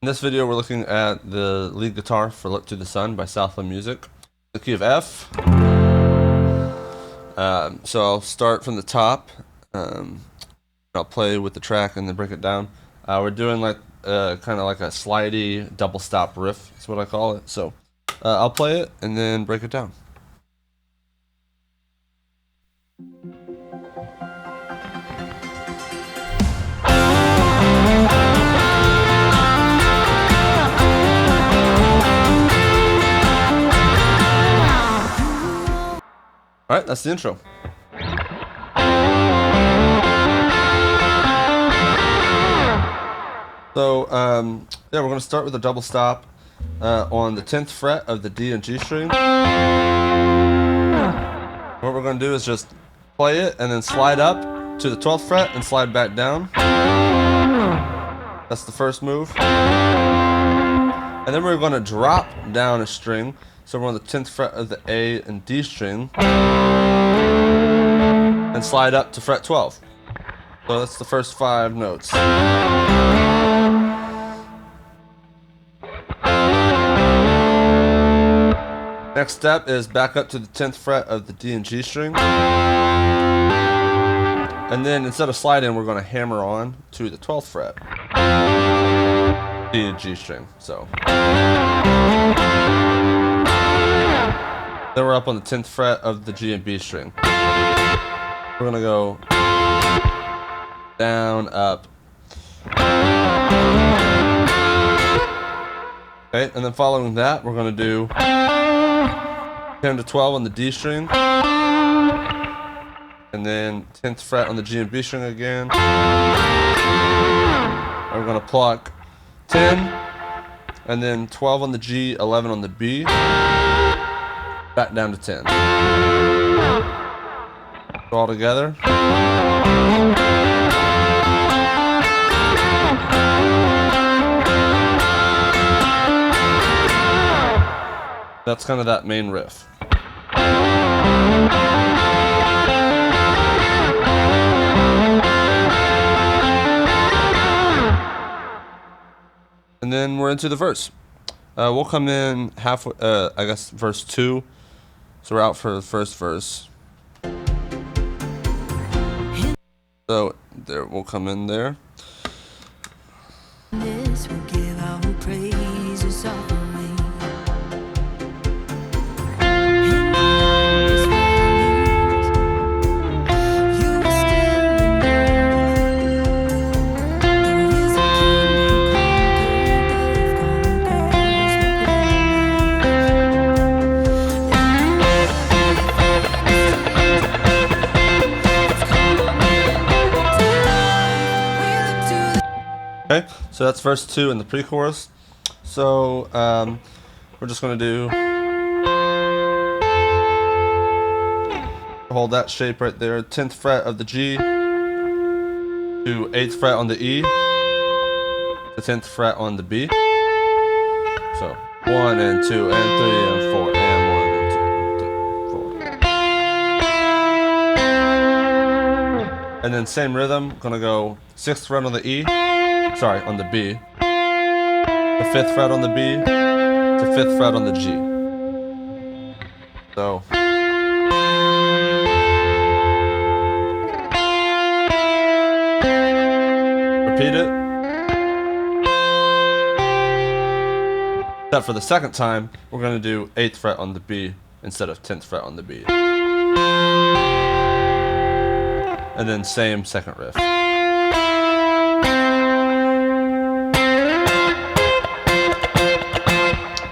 In this video, we're looking at the lead guitar for Look to the Sun by Southland Music, the key of F. So I'll start from the top. I'll play with the track and then break it down. We're doing like kind of like a slidey double stop riff. That's what I call it. So I'll play it and then break it down. Alright, that's the intro. So, yeah, we're going to start with a double stop on the 10th fret of the D and G string. What we're going to do is just play it and then slide up to the 12th fret and slide back down. That's the first move. And then we're going to drop down a string. So we're on the 10th fret of the A and D string and slide up to fret 12. So that's the first 5 notes. Next step is back up to the 10th fret of the D and G string. And then instead of sliding, we're going to hammer on to the 12th fret. D and G string. So then we're up on the 10th fret of the G and B string. We're going to go down, up. Okay, and then following that, we're going to do 10 to 12 on the D string. And then 10th fret on the G and B string again. And we're going to pluck 10, and then 12 on the G, 11 on the B. Back down to 10. So all together. That's kind of that main riff. And then we're into the verse. We'll come in halfway, I guess verse 2. So we're out for the first verse. So there, we'll come in there. This will give our praises offering. Okay, so that's verse 2 in the pre-chorus. So we're just going to do hold that shape right there, 10th fret of the G to 8th fret on the E, the 10th fret on the B. So 1 and 2 and 3 and 4 and 1 and 2 and 4. And then same rhythm, gonna go 6th fret on the E. Sorry, on the B, the 5th fret on the B, the 5th fret on the G. So repeat it. Except for the second time, we're going to do 8th fret on the B instead of 10th fret on the B. And then same second riff.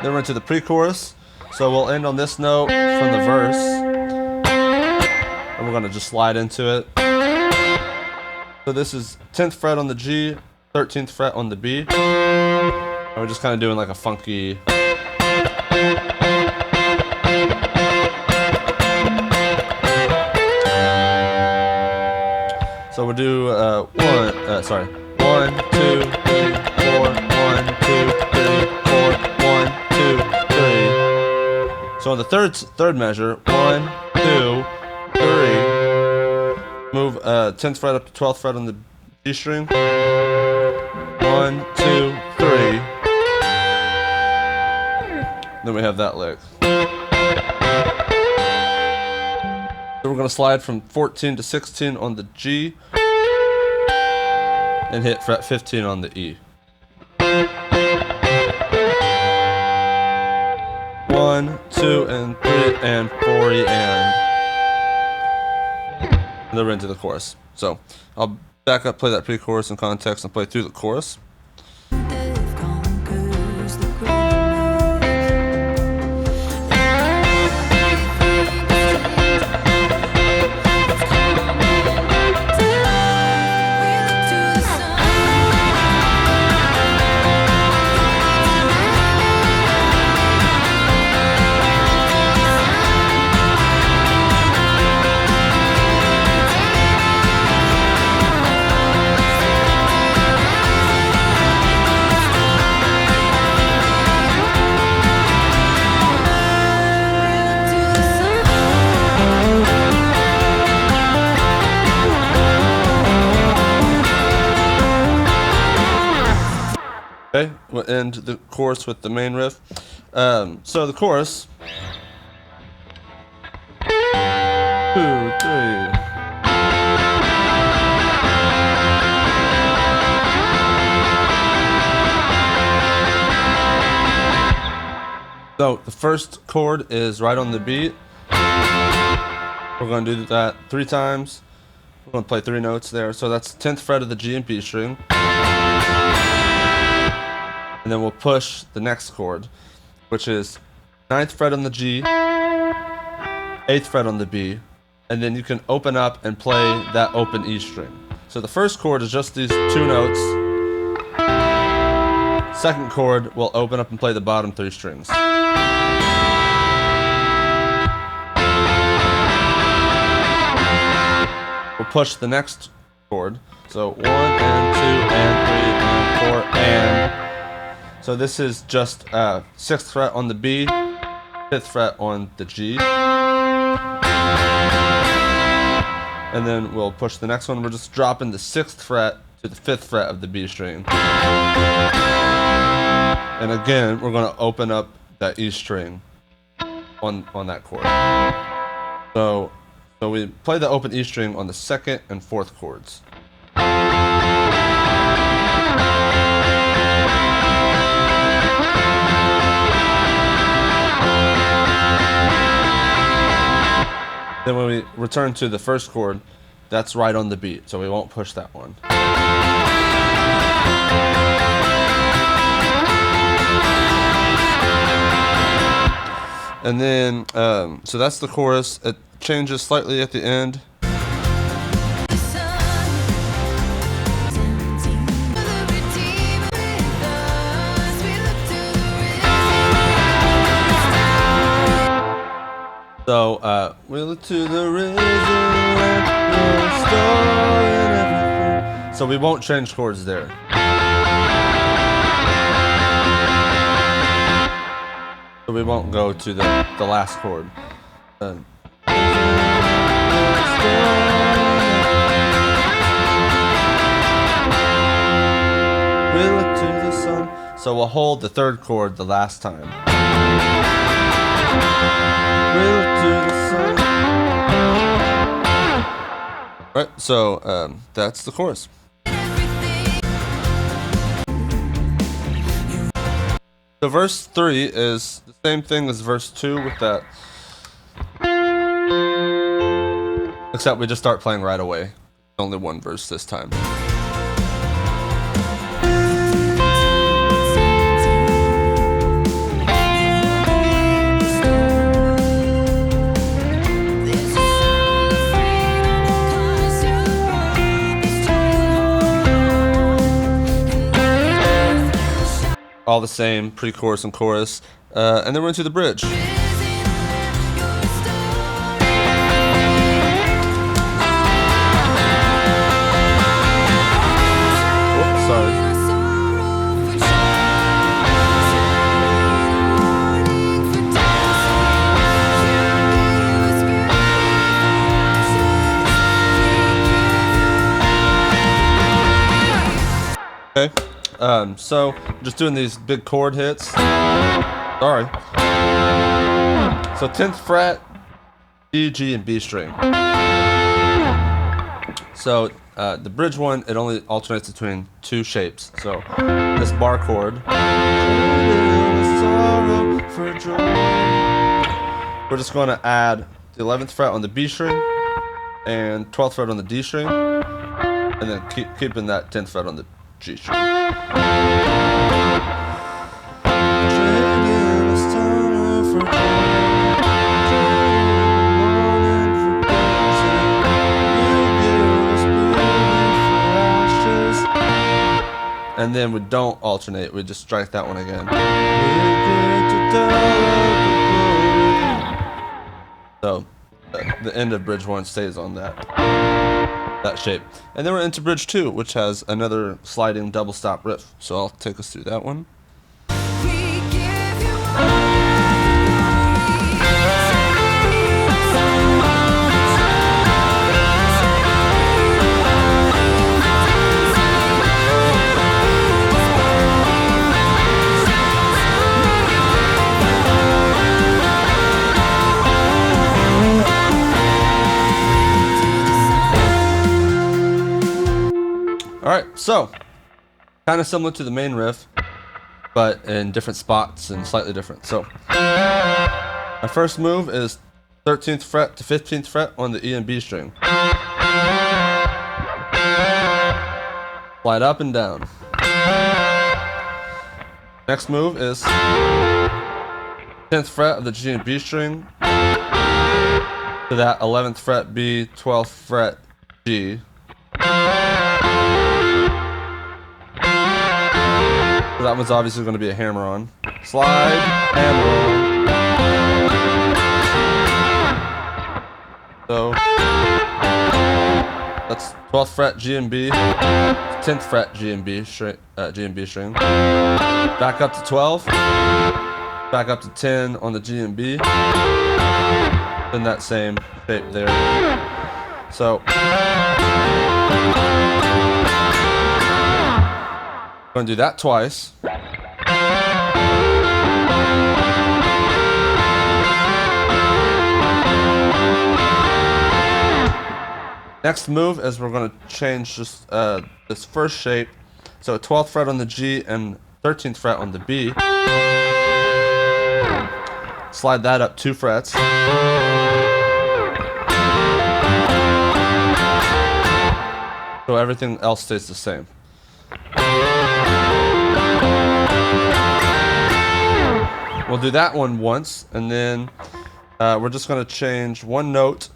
Then we're into the pre-chorus, so we'll end on this note from the verse, and we're going to just slide into it. So this is 10th fret on the G, 13th fret on the B, and we're just kind of doing like a funky. So we'll do 1, 2, 3, 4, 1, 2, 3, 4, 1, 2, 3. So on the third measure, 1, 2, 3. Move 10th fret up to 12th fret on the G string. 1, 2, 3. Then we have that lick. So we're going to slide from 14 to 16 on the G and hit fret 15 on the E. 1, 2, and 3, and 4, and then we're into the chorus. So I'll back up, play that pre-chorus in context, and play through the chorus. Okay, we'll end the chorus with the main riff. So the chorus. 2, 3. So the first chord is right on the beat. We're going to do that 3 times. We're going to play 3 notes there. So that's 10th fret of the G and B string. And then we'll push the next chord, which is 9th fret on the G, 8th fret on the B, and then you can open up and play that open E string. So the first chord is just these 2 notes. Second chord will open up and play the bottom 3 strings. We'll push the next chord. So 1 and 2 and 3 and 4 and. So this is just 6th fret on the B, 5th fret on the G. And then we'll push the next one. We're just dropping the 6th fret to the 5th fret of the B string. And again, we're going to open up that E string on that chord. So we play the open E string on the 2nd and 4th chords. Then when we return to the first chord, that's right on the beat, so we won't push that one. And then, so that's the chorus. It changes slightly at the end. So, we look to the risen and restoring everything. So we won't change chords there. So we won't go to the last chord. We look to the sun. So we'll hold the third chord the last time. Right, so that's the chorus. So verse 3 is the same thing as verse 2 with that, except we just start playing right away. Only one verse this time. All the same, pre-chorus and chorus, and then we're into the bridge. Whoops, sorry. Okay. So just doing these big chord hits. Sorry. So 10th fret, D, G, and B string. So the bridge one, it only alternates between two shapes. So this bar chord, we're just going to add the 11th fret on the B string and 12th fret on the D string, and then keeping that 10th fret on the G string. And then we don't alternate, we just strike that one again. So the end of bridge 1 stays on that shape. And then we're into bridge 2, which has another sliding double stop riff. So I'll take us through that one. Alright, so kind of similar to the main riff, but in different spots and slightly different. So my first move is 13th fret to 15th fret on the E and B string. Slide up and down. Next move is 10th fret of the G and B string to that 11th fret B, 12th fret G. So that one's obviously going to be a hammer on. Slide, hammer on. So that's 12th fret G and B, 10th fret G and B string, back up to 12, back up to 10 on the G and B, in that same shape there. So I'm going to do that twice. Next move is we're going to change just this first shape. So 12th fret on the G and 13th fret on the B. Slide that up 2 frets. So everything else stays the same. We'll do that one once, and then we're just going to change one note.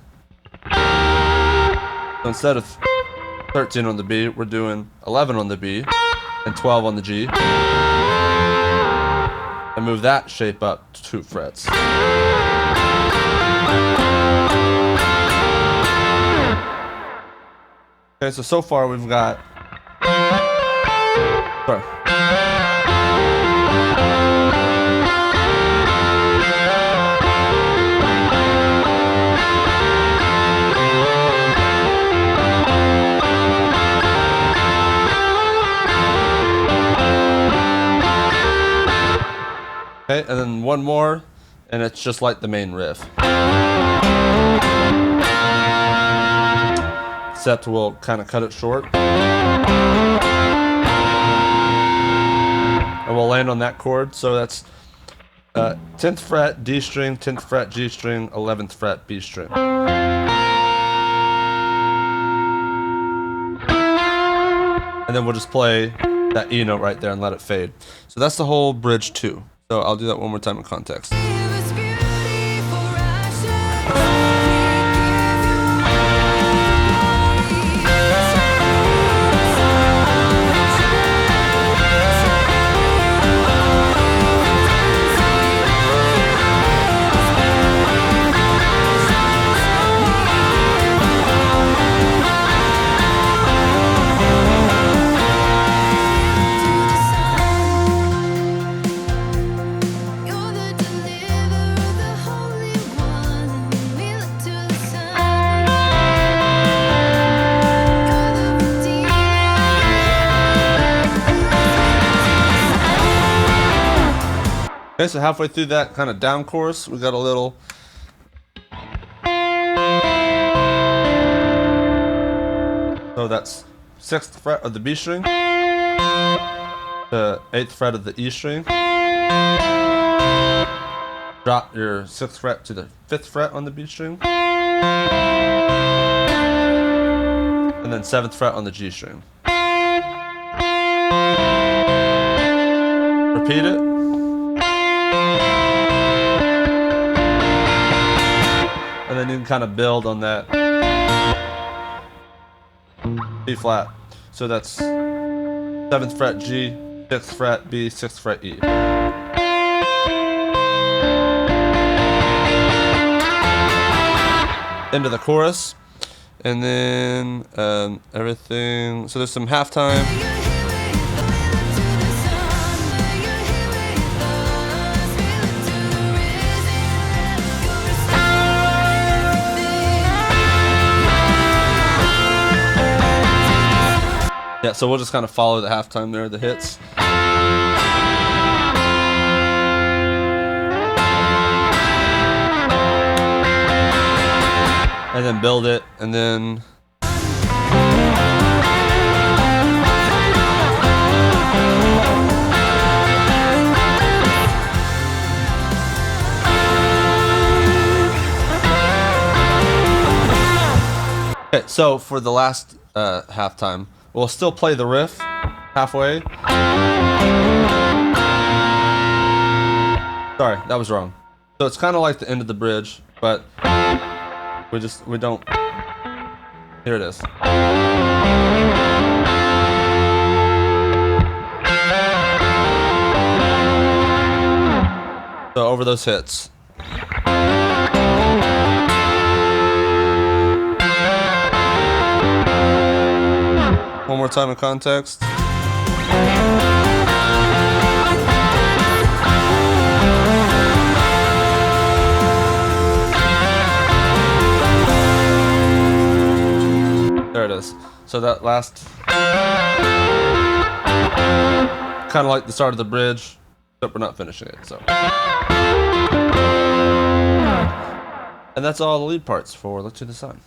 So instead of 13 on the B, we're doing 11 on the B and 12 on the G. And move that shape up 2 frets. Okay, so far we've got... Sorry. Okay, and then one more, and it's just like the main riff. Except we'll kind of cut it short. And we'll land on that chord, so that's 10th fret D string, 10th fret G string, 11th fret B string. And then we'll just play that E note right there and let it fade. So that's the whole bridge 2. So I'll do that one more time in context. Okay, so halfway through that kind of down chorus, we got a little. So that's 6th fret of the B string, the 8th fret of the E string. Drop your 6th fret to the 5th fret on the B string, and then 7th fret on the G string. Repeat it. And then you can kind of build on that B flat. So that's 7th fret G, 6th fret B, 6th fret E. Into the chorus. And then everything. So there's some halftime. Yeah, so we'll just kind of follow the halftime there, the hits. And then build it, and then okay, so for the last halftime, we'll still play the riff halfway. Sorry, that was wrong. So it's kind of like the end of the bridge, but we don't. Here it is. So over those hits. One more time in context. There it is. So that last, kind of like the start of the bridge, but we're not finishing it. So, and that's all the lead parts for Look to the Sun.